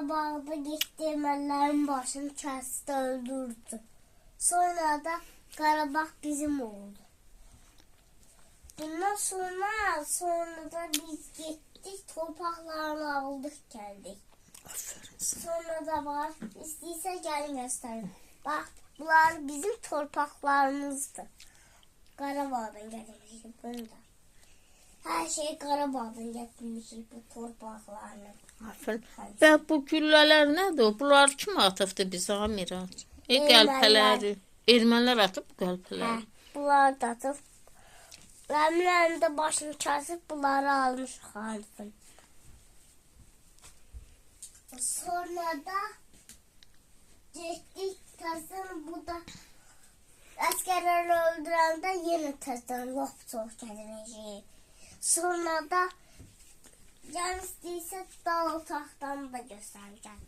Qarabağda getdi, ermənilərin başını kəsdi, öldürdü. Sonra da Qarabağ bizim oldu. Bundan sonra da biz getdik, torpaqlarını aldık, gəldik. Aferin sana. Sonra da var, istəyirsə gəlin göstərin. Bax, bunlar bizim torpaqlarımızdır. Qarabağdan gətirmişik bunu da. Hər şey Qarabağdan gətirmişik bu torpaqlarını. Aferin. Və bu güllələr nədir? Bunlar kim atıbdı bizə Mirac? Qəlpələri. Ermənilər atıb bu qəlpələri. Bunlar da atıb. Əmlərin də başını kəsib bunları almış xalifin. Sonra da getdik təzən bu da əskərləri öldürəndə yenə təzən lop çox gələcək. Sonra da gəlin istəyirsə dal otaqdan da göstərəcəm.